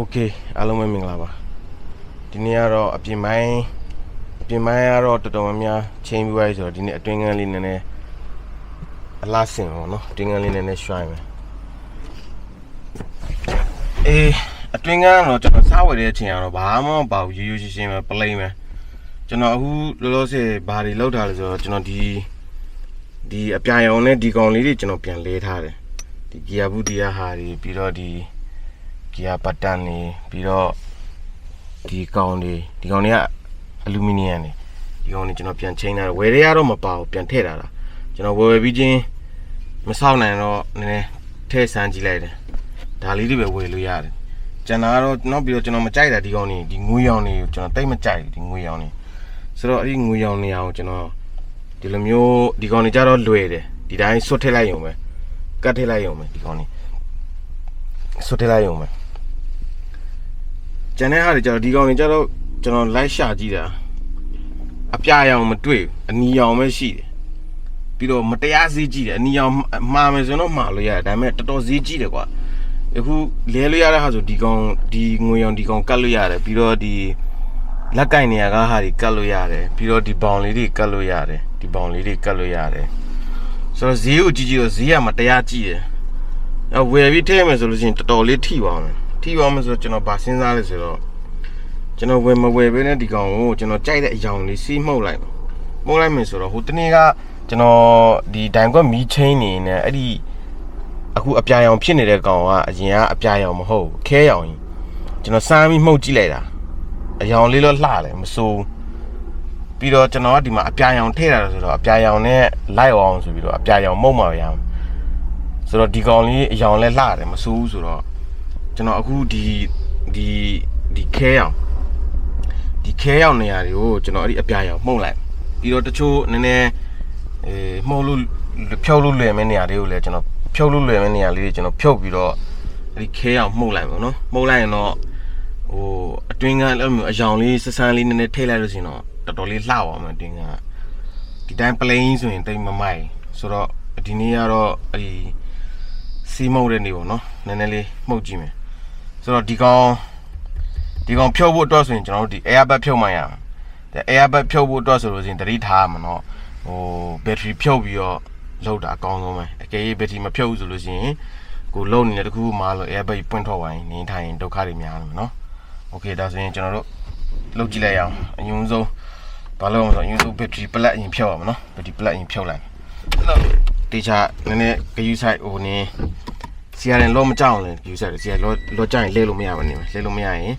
Okay,အားလုံးပဲမင်္ဂလာပါဒီနေ့ကတော့အပြင်မိုင်းကတော့တော်တော်များများချိန်ပြီးသွားပြီဆိုတော့ဒီနေ့အတွင်းကန်းလေးနည်းနည်းအလားစင်ပေါ့နော်အတွင်းကန်းလေးနည်းနည်းရွှိုင်းမယ်အတွင်းကန်းတော့ကျွန်တော်စားဝယ်တဲ့အချိန်ကတော့ဘာမှမပေါ့ရိုးရိုးရှင်းရှင်းပဲပလိမ့်ပဲကျွန်တော်အခုလောလောဆယ်ဘာတွေလောက်ထားလဲဆိုတော့ကျွန်တော်ဒီအပြာရောင်နဲ့ဒီကောင်လေးတွေကျွန်တော်ပြန်လဲထားတယ်ဒီဂီယာဘူးဒီယာဟာတွေပြီးတော့ဒီဂီယာဘတ်တန်နေပြီးတော့ဒီကောင်တွေကအလူမီနီယံနေဒီကောင်တွေကျွန်တော်ပြန်ချိန်ထားတယ်ဝယ်ရတော့မပါဘူးပြန်ထည့်ထားတာကျွန်တော်ဝယ်ပြီးချင်းမဆောက်နိုင်တော့နည်းနည်းထည့်ဆန်းကြည့်လိုက်တယ်ဒါလေးတွေပဲဝယ်လို့ရတယ်ကျန်တာကတော့နောက်ပြီးတော့ကျွန်တော်မကြိုက်တာဒီကောင်တွေဒီငွေရောင်တွေကိုကျွန်တော်တိတ်မကြိုက်ဒီငွေရောင်တွေဆိုတော့အဲ့ဒီငွေရောင်နေအောင်ကျွန်တော်ဒီလိုမျိုးဒီကောင်တွေကြတော့လွယ်တယ်ဒီတိုင်းဆွတ်ထည့်လိုက်ရုံပဲကတ်ထည့်လိုက်ရုံပဲဒီကောင်တွေဆွတ်ထည့်လိုက်ရုံပဲကျန်တဲ့ဟာတွေကြတော့ဒီကောင်တွေကြတော့ကျွန်တော်လိုက်ရှာကြည့်တာအပြာရောင်မတွေ့အနီရောင်ပဲရှိတယ်ပြီးတော့မတရားဈေးကြည့်တယ်အနီရောင်မှားမယ်ဆိုတော့မှားလို့ရတယ်ဒါပေမဲ့တော်တော်ဈေးကြည့်တယ်ကွာအခုလဲလို့ရတဲ့ဟာဆိုဒီကောင်ဒီငွေရောင်ဒီကောင်ကတ်လို့ရတယ်ပြီးတော့ဒီလက်ကင်နေရကဟာတွေကတ်လို့ရတယ်ပြီးတော့ဒီဘောင်လေးတွေကတ်လို့ရတယ်ဒီဘောင်လေးတွေကတ်လို့ရတယ်ဆိုတော့ဈေးကိုကြည့်တော့ဈေးကမတရားကြည့်တယ်ဝယ်ပြီးထည့်မယ်ဆိုလို့ရှိရင်တော်တော်လေးထိပါမယ်ဆိုတော့ကျွန်တော်ဗာစဉ်းစားလဲဆိုတော့ကျွန်တော်ဝယ်မဝယ်ပဲနဲ့ဒီကောင်ကိုကျွန်တော်ကြိုက်တဲ့အယောင်လေးစီးမှုတ်လိုက်မယ်ဆိုတော့ဟိုတနေ့ကကျွန်တော်ဒီဒိုင်ကွက်မီးချင်းနေနဲ့အဲ့ဒီအခုအပြာရောင်ဖြစ်နေတဲ့ကောင်ကအရင်ကအပြာရောင်မဟုတ်ခဲရောင်ကြီးကျွန်တော်စမ်းပြီးမှုတ်ကြည့်လိုက်တာအယောင်လေးတော့လှတယ်မစိုးပြီးတော့ကျွန်တော်ကဒီမှာအပြာရောင်ထည့်တာဆိုတော့အပြာရောင်နဲ့လိုက်အောင်ဆိုပြီးတော့အပြာရောင်မှုတ်မှာရအောင်ဆိုတော့ဒီကောင်လေးအယောင်လဲလှတယ်မစိုးဘူးဆိုတော့ကျွန်တော်အခုဒီခဲရောင်နေရာတွေကိုကျွန်တော်အဲ့ဒီအပြာရောင်မှုတ်လိုက်ပြီးတော့တချို့နည်းနည်းမှုတ်လို့ဖြုတ်လို့လွယ်မယ့်နေရာတွေကိုလည်းကျွန်တော်ဖြုတ်လို့လွယ်မယ့်နေရာလေးတွေကျွန်တော်ဖြုတ်ပြီးတော့အဲ့ဒီခဲရောင်မှုတ်လိုက်ပါနော်မှုတ်လိုက်ရင်တော့ဟိုအတွင်းကအဲ့လိုမျိုးအယောင်လေးစစမ်းလေးနည်းနည်းထည့်လိုက်လို့ရှိရင်တော့တော်တော်လေးလှအောင်မယ်အတွင်းကဒီတိုင်း plain ဆိုရင်တိတ်မမိုက်ဆိုတော့ဒီနေ့ကတော့အဲ့ဒီစီးမှုတ်တဲ့နေပေါ့နော်နည်းနည်းလေးမှုတ်ကြည့်မယ်ဆိုတော့ဒီကောင်ဖြုတ်ဖို့အတွက်ဆိုရင်ကျွန်တော်တို့ဒီ airbag ဖြုတ်မှရအောင်ဒီ airbag ဖြုတ်ဖို့အတွက်ဆိုလို့ရှိရင်တတိထားမှာနော်ဟို battery ဖြုတ်ပြီးတော့လောက်တာအကောင်းဆုံးပဲအကယ်၍ battery မဖြုတ်ဘူးဆိုလို့ရှိရင်ကိုလုံနေတဲ့တခုမှလို့ airbag ပွင့်ထွက်သွားရင်နေထိုင်ဒုက္ခတွေများတယ်နော် okay ဒါဆိုရင်ကျွန်တော်တို့လုပ်ကြည့်လိုက်အောင်အရင်ဆုံးဘာလို့လဲဆိုတော့အရင်ဆုံး battery plug အရင်ဖြုတ်အောင်နော် battery plug အရင်ဖြုတ်လိုက်အဲ့တော့တေချာနည်းနည်းဂယူဆိုင်ဟိုနေစီရရင်လောမကြောက်လဲဂယူဆိုင်စီရလောကြရင်လဲလို့မရပါနဲ့လဲလို့မရရင်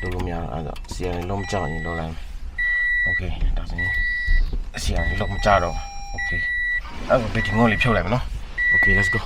လုပ်လို့မရတော့အဲ့တော့စီရရင်လောမကြောက်ရင်လောလိုက် okay ဒါဆိုရင်စီရရင်လောမကြောက်တော့ okay အဲ့တော့ battery ငုံလေးဖြုတ်လိုက်မယ်နော် okay let's go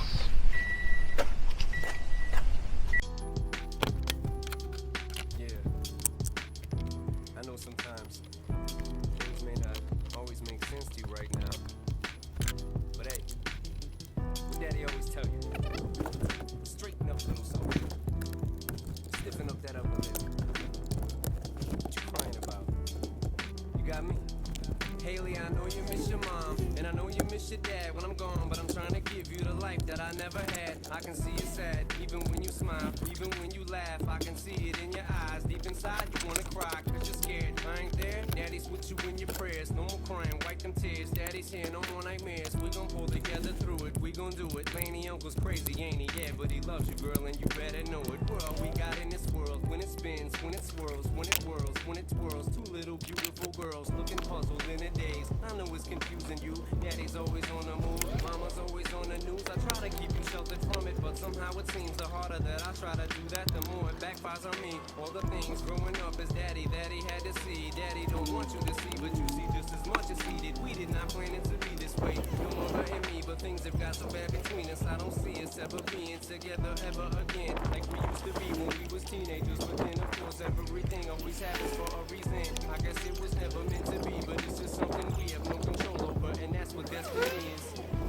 Haley, I know you miss your mom, and I know you miss your dad when I'm gone, but I'm trying to give you the life that I never had. I can see you sad, even when you smile, even when you laugh, I can see it in your eyes. Deep inside, you wanna cry, cause you're scared. I ain't there, daddy's with you in your prayers. No more crying, wipe them tears. Daddy's here, no more nightmares. We gon' pull together through it, we gon' do it. Laney uncle's crazy, ain't he? Yeah, but he loves you, girl, and you better know it. We're all we got in this world, when it spins, when it swirls, when it whirls, when it twirls. Two little beautiful girls looking puzzled in a daze. I know it's confusing you. Daddy's always on the move, mama's always on the news. I try to keep you sheltered from it, but somehow it seems the harder that I try to do that, the more it backfires on me. All the things growing up as daddy that he had to see. Daddy don't want you to see, but you see just as much as he did. We did not plan it to be this way. No more hurting me, but things have got so bad between us. I don't see us ever being together ever again, like we used to be when we was teenagers. But then of course everything always happens for a reason. I guess it was never meant to be, but it's just something we have no control over, and that's what destiny is.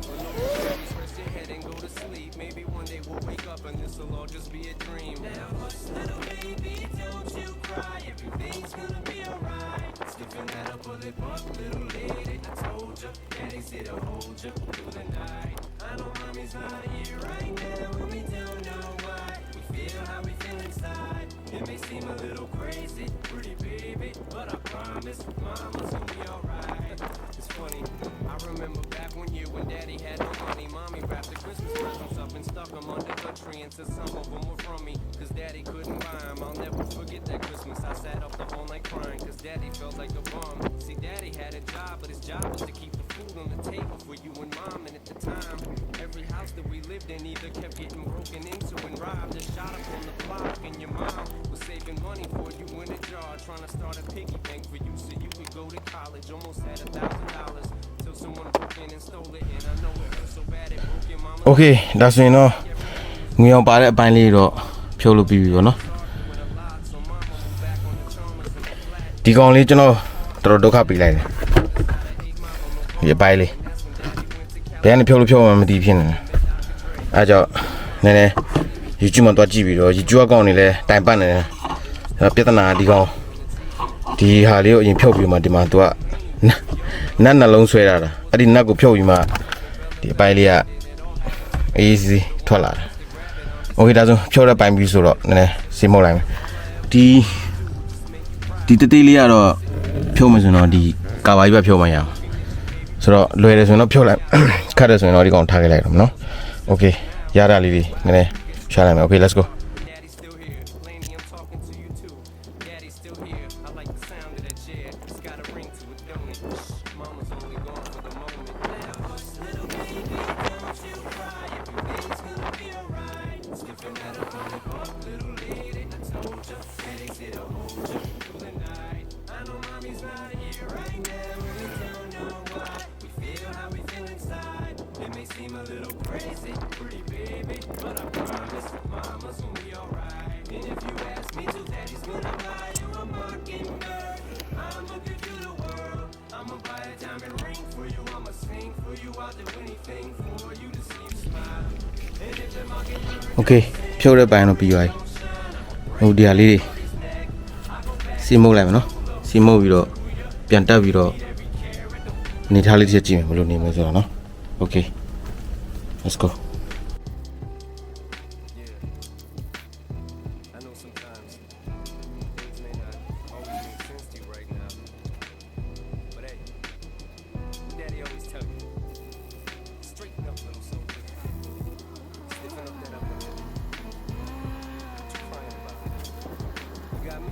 But no, rest your head and go to sleep. Maybe one day we'll wake up and this'll all just be a dream. Now hush, little baby, don't you cry. Everything's gonna be alright. Stiffen that up or lip up, little lady. I told ya, daddy's here to hold ya through the night. I know mommy's not here right now, and we don't know why. We feel how we feel inside. seem a little crazy, pretty baby, but I promise mama's gonna be alright. It's funny, I remember back one year when daddy had no money. Mommy wrapped the Christmas presents up and stuck them under the tree and said some of them were from me, cause daddy couldn't buy them. I'll never forget that Christmas. I sat up the whole night crying, cause daddy felt like a bum. See, daddy had a job, but his job was to keep the food on the table for you and mom. And at the time, every house that we lived in either kept getting broken into and robbed or shot up on the block. And your mom was saving money for you in a jar, trying to start a piggy bank for you so you could go to college. Almost had $1,000 till someone broke in and stole it. And I know it hurt so bad it broke your mama. Okay, that's it, no. We are about to buy a little pure baby, no. The only you know, throw the copy like you buy it. Then the pure I'm deep in. I just, Nene, you do not watch video, you do a gun in the time banner. Pietana, the go. The Halio in pure my demand to a none alone sweater. I did not go pure you ma. The Bailia easy $12. Okay, that's pure by me so same line. The daily are pure on the Kawaiba pure maya. So, lawyers will not pure cutters when already gone target item, no? Okay, Yara Lily, Shalam. Okay, let's go. Daddy's still here, Laney, I'm talking to you too. Daddy's still here, I like the sound of that chair. It's got a ring to it, don't it? Mama's only gone for the moment. Now, hush, little baby, don't you cry. Everything's gonna be alright. Skipping that up on the bump, little lady. I told you, daddy's here to hold you through the night. I know mommy's not here right now, and we don't know why. We feel how we feel inside. It may seem a little crazy, pretty baby, but I promise mama's gonna be alright. And if you ask me to, daddy's gonna buy you a mockingbird. I'ma give you the world. I'ma buy a diamond ring for you. I'ma sing for you. I'll do anything for you to see you smile. And if the mockingbird Okay, pure by no PI. Oh, dear lady. See more lemon, no? See more video. Pianta video. Nitality Jimmy, will name as well, no? Okay, let's go. I know sometimes things may not always make sense to you right now. But hey, daddy always tell you, straighten up, little soldier. Stiffen up that upper lip. What you crying about? You got me?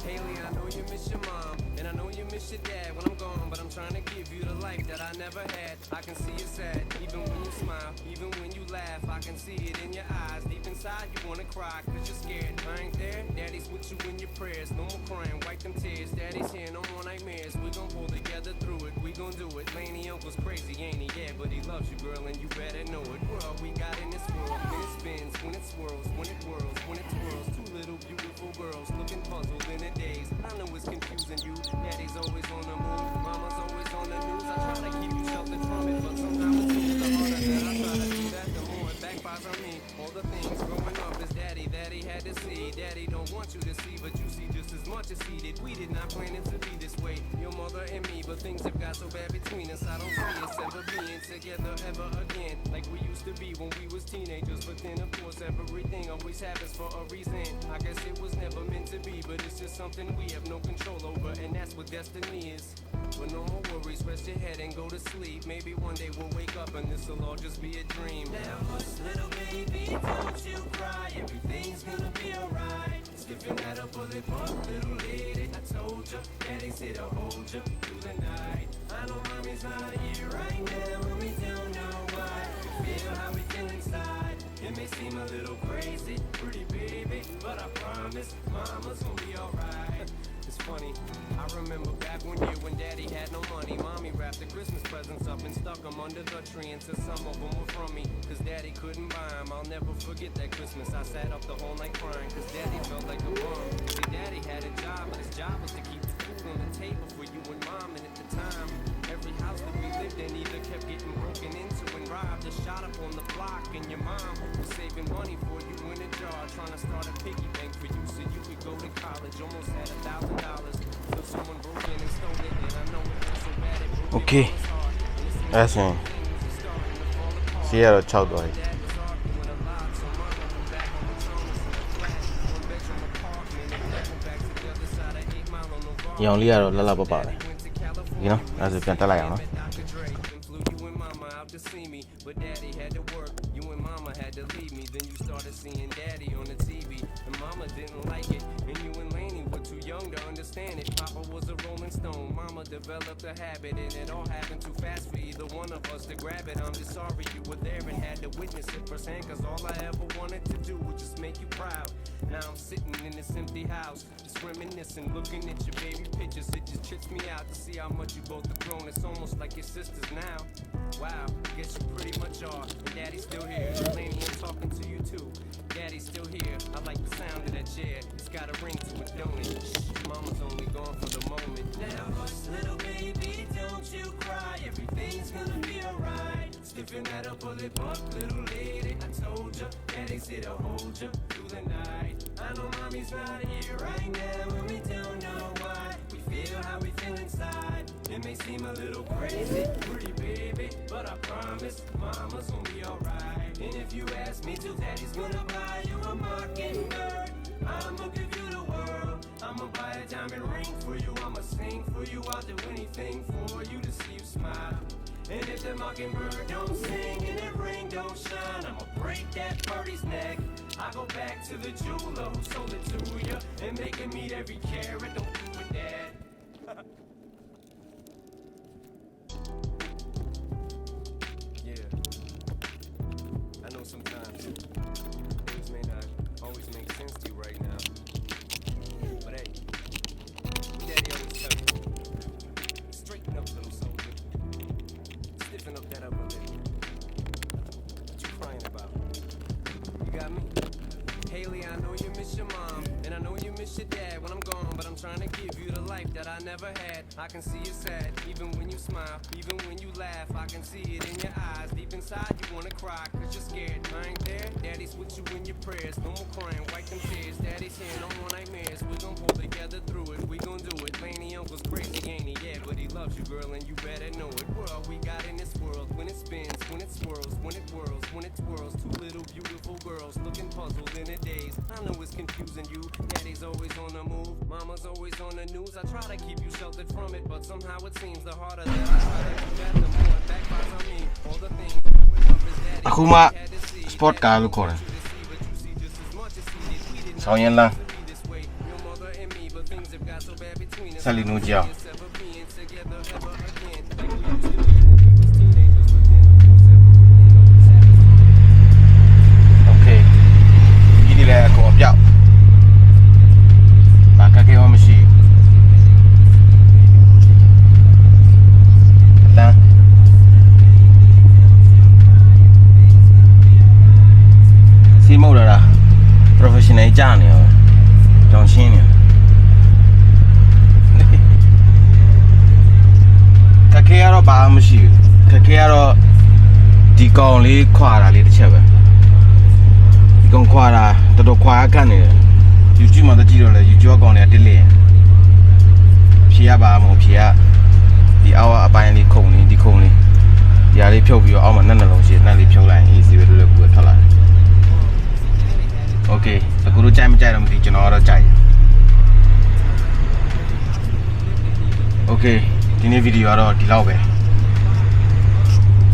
Haley, I know you miss your mom, and I know you miss your dad when I'm gone, but I'm trying to give you the life that I never had. I can see you sad, even when you smile, even when you laugh. I can see it in your eyes. Deep inside, you wanna cry, cause you're scared. I ain't there, daddy's with you in your prayers. No more crying, wipe them tears. Daddy's here, no more nightmares. We gon' pull together through it, we gon' do it. Laney, uncle's crazy, ain't he? Yeah, but he loves you, girl, and you better know it. World we got in this world, when it spins, when it swirls, when it whirls, when it twirls. Two little beautiful girls looking puzzled in a daze. I know it's confusing you. Daddy's always on the move, mama's always on the news. I try to keep you sheltered from it, but somehow it seems the harder that I try to do that, the more it backfires on me. All the things growing up is daddy that he had to see. Daddy don't want you to see, but you see just as much as he did. We did not plan it to be this way, your mother and me, but things have got so bad between us. I don't see us ever being together ever again, like we used to be when we was teenagers. But then of course everything always happens for a reason. I guess it was never meant to be, but it's just something we have no control over, and that's what destiny is. But no more worries, rest your head and go to sleep. Maybe one day we'll wake up and this'll all just be a dream. Now hush, little baby, don't you cry. Everything's gonna be alright. Skipping that up, bullet bump, little lady. I told you, daddy's here to hold you through the night. I know mommy's not here right now, and we don't know why. We feel how we feel inside. It may seem a little crazy, pretty baby, but I promise mama's gonna be alright. It's funny, I remember back one year when daddy had no money. Mommy wrapped the Christmas presents up and stuck them under the tree and said some of them were from me, cause daddy couldn't buy them. I'll never forget that Christmas. I sat up the whole night crying, cause daddy felt like a bum. See, daddy had a job, but his job was to keep the food on the table for you and mom. And at the time, every house that we lived in either kept getting broken into and robbed or shot up on the block. And your mom was saving money for you in a jar, trying to start a piggy bank for you so you could go to college. Almost had $1,000 till someone broke in and stole it. And I know it was so bad it broke Okay, your mama's heart. And it's the that's him. things are starting to fall apart. See how the child boy. Dad was arguing a lot, so mama went back on the Thomas in the flat, one bedroom apartment. ရောင်လေးကတော့လှလှပပပဲဒီနော်အဲ့ဒါဆိုပြန်တက်လိုက်အောင်နော် Flew you and mama out to see me, but daddy had to work. You and mama had to leave me. Then you started seeing daddy on the TV, and mama didn't like it. And you and Laney were too young to understand it. Papa was a rolling stone, mama developed a habit, and it all happened too fast for either one of us to grab it. I'm just sorry you were there and had to witness it firsthand, cause all I ever wanted to do was just make you proud. Now I'm sitting in this empty house, just reminiscing, looking at your baby pictures. It just trips me out to see how much you both have grown. It's almost like your sisters now. Wow, guess you pretty much are. And daddy's still here. Laney, I'm talking to you too. Daddy's still here. I like the sound of that chair. It's got a ring to it, don't it? Shh, mama's only gone for the moment. Now hush, little baby, don't you cry. Everything's gonna be alright. Stiffen that up, pull it up, little lady. I told ya, daddy's here to hold ya through the night. I know mommy's not here right now, and we don't know why. We feel how we feel inside. It may seem a little crazy, pretty baby, but I promise mama's gonna be alright. And if you ask me to, daddy's gonna buy you a mockingbird. I'ma give you the world. I'ma buy a diamond ring for you. I'ma sing for you. I'll do anything for you to see you smile. And if the mockingbird don't sing and that ring don't shine, I'ma break that birdie's neck. I go back to the jeweler who sold it to you and make him meet every carat. Don't do it, dad. Yeah. I know sometimes things may not always make sense to you right now. But hey, daddy always tell me, straighten up, little soldier. Stiffen up that upper lip. What you crying about? You got me? Haley, I know you miss your mom, and I know you miss your dad when I'm gone, but I'm trying to give you the life that I never had. I can see you sad, even when you smile, even when you laugh. I can see it in your eyes. Deep inside, you wanna cry, cause you're scared. I ain't there, daddy's with you in your prayers. No more crying, wipe them tears. Daddy's here, no more nightmares. We gon' pull together through it, we gon' do it. Laney uncle's crazy, ain't he? Yeah, but he loves you, girl, and you better know it. We're all we got in this world. When it spins, when it swirls, when it whirls, when it twirls. Two little beautiful girls looking puzzled in a daze. I know it's confusing you. Daddy's always on the move, mama's always on the news. I try to keep you sheltered from it, but somehow it seems the harder that I try to do that, the more it backfires on me. All the things growing up is daddy. အခုမှ sport car လို့ခေါ်တယ်ဆောင်းရင်လန်းဆက်လီနိုကြောင် Okay ဒီဒီလည်းအကုန်ပြောက်ဘာကကေမမရှိလမ်းစီမို့လာ professional ကြာနေရောကြောင်ရှင်းနေကကေကတော့ဘာမှမရှိဘူးကကေကတော့ဒီကောင်လေးခွာတာလေးတစ်ချက်ပဲဒီကောင်ခွာတာတော်တော်ခွာကတ်နေတယ် YouTube မှာတော့ကြည့်တော့လေ YouTube ကောင်လေးကတစ်လင်းဖြေရပါမို့ဖြေရဒီအောက်အပိုင်းလေးခုံလေးဒီခုံလေးဒီဟာလေးဖြုတ်ပြီးတော့အောက်မှာနှက်နှလုံးရှိနှက်လေးဖြုတ်လိုက်ရင် easy ပဲလို့လည်းကိုယ်ထွက်လာတယ် Okay အခုတို့ကြိုက်မကြိုက်တော့မသိကျွန်တော်ကတော့ကြိုက်တယ် Okay ဒီနေ့ဗီဒီယိုကတော့ဒီလောက်ပဲ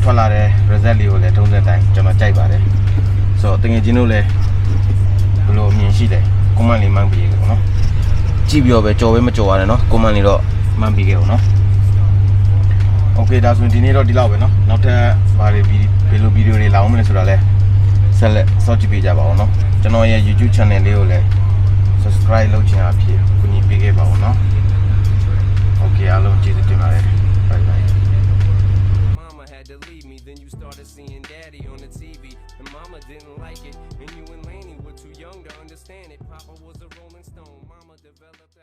ထွက်လာတဲ့ result လေးကိုလည်းထုံးစံတိုင်းကျွန်တော်ကြိုက်ပါတယ်ဆိုတော့တကယ်ချင်းတို့လည်းဘယ်လိုအမြင်ရှိလဲ comment လေးမှန်းပေးကြပါဦးနော်ကြည့်ပြီးတော့ပဲကြော်ပဲမကြော်ရတယ်နော် comment လေးတော့မှန်းပေးကြပါဦးနော် Okay ဒါဆိုရင်ဒီနေ့တော့ဒီလောက်ပဲနော်နောက်ထပ်ဘာတွေဘယ်လိုဗီဒီယိုတွေလာအောင်မလဲဆိုတာလဲဆက်လက်စောင့်ကြည့်ပေးကြပါဦးနော်ကျွန်တော်ရဲ့ YouTube channel လေးကိုလည်း subscribe လုပ်ချင်တာဖြစ်ကူညီပေးခဲ့ပါဦးနော် Okay အားလုံးကျေးဇူးတင်ပါတယ် bye bye Mama had to leave me, then you started seeing daddy on the TV, and mama didn't like it, and you and Laney were too young to understand it. Papa was a rolling stone, mama developed a